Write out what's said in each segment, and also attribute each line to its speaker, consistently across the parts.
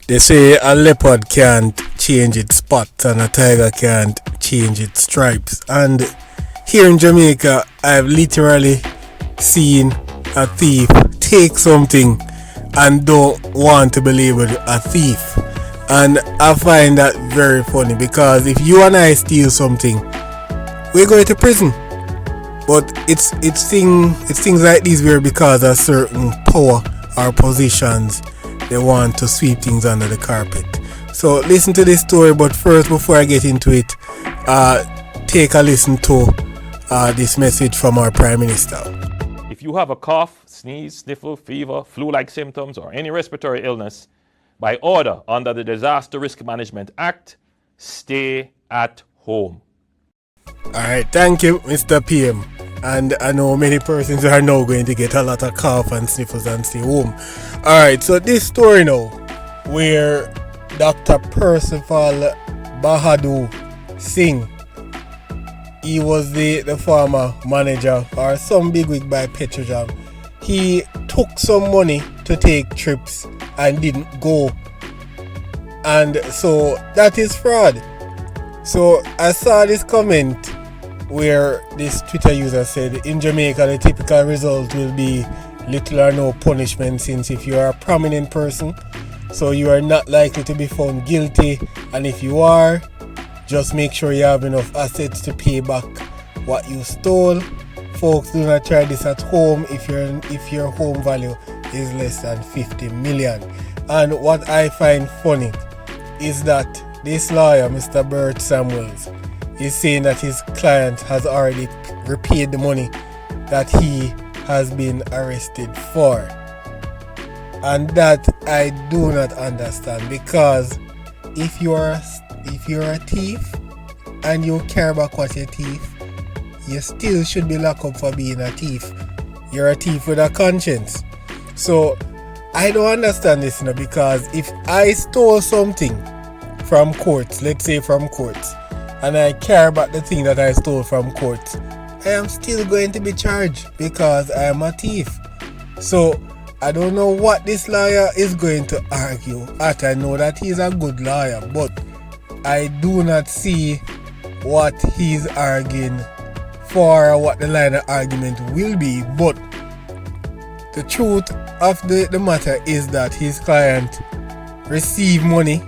Speaker 1: They say a leopard can't change its spots and a tiger can't change its stripes. And here in Jamaica, I've literally seen a thief take something and don't want to be labeled a thief. And I find that very funny because if you and I steal something, we're going to prison. But it's things like these where because of certain power or positions they want to sweep things under the carpet. So listen to this story, but first before I get into it, take a listen to this message from our Prime Minister.
Speaker 2: If you have a cough, sneeze, sniffle, fever, flu-like symptoms, or any respiratory illness, by order under the Disaster Risk Management Act, stay at home.
Speaker 1: Alright, thank you, Mr. PM. And I know many persons are now going to get a lot of cough and sniffles and stay home. Alright, so this story now, where Dr. Percival Bahado Singh, he was the former manager or some bigwig by Petrojam. He took some money to take trips and didn't go. And so that is fraud. So I saw this comment where this Twitter user said, in Jamaica the typical result will be little or no punishment, since if you are a prominent person, so you are not likely to be found guilty, and if you are, just make sure you have enough assets to pay back what you stole. Folks, do not try this at home if your home value is less than 50 million. And what I find funny is that this lawyer, Mr. Bert Samuels, is saying that his client has already repaid the money that he has been arrested for. And that I do not understand, because if you're a thief and you care back what you thief, you still should be locked up for being a thief. You're a thief with a conscience. So I don't understand this, because if I stole something from courts, let's say from courts, and I care about the thing that I stole from courts, I am still going to be charged because I am a thief. So I don't know what this lawyer is going to argue at. I know that he's a good lawyer, but I do not see what he's arguing for or what the line of argument will be. But the truth of the matter is that his client received money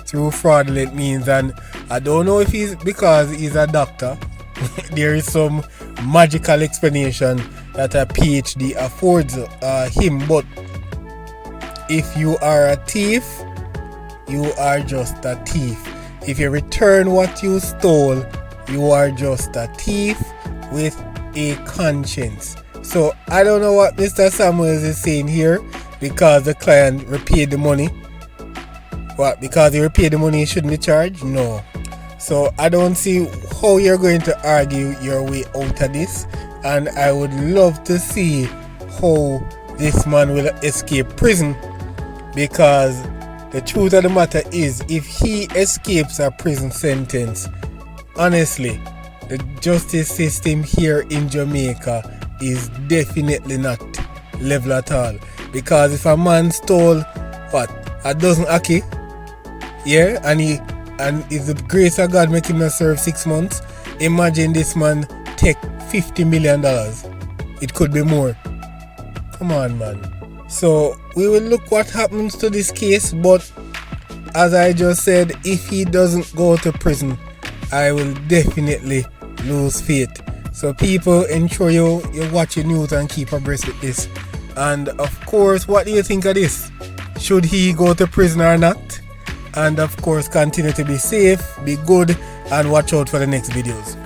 Speaker 1: through fraudulent means, and I don't know if he's because he's a doctor. There is some magical explanation that a PhD affords him, but if you are a thief, you are just a thief. If you return what you stole, you are just a thief with a conscience. So I don't know what Mr. Samuels is saying here, because the client repaid the money. What, because he repaid the money he shouldn't be charged? No. So I don't see how you're going to argue your way out of this, and I would love to see how this man will escape prison, because the truth of the matter is, if he escapes a prison sentence, honestly, the justice system here in Jamaica is definitely not level at all. Because if a man stole a dozen aki, yeah, and if the grace of God make him serve 6 months, imagine this man take $50 million. It could be more. Come on, man. So we will look what happens to this case, but as I just said, if he doesn't go to prison, I will definitely lose faith. So people, ensure you watch your news and keep abreast with this. And of course, what do you think of this? Should he go to prison or not? And of course, continue to be safe, be good, and watch out for the next videos.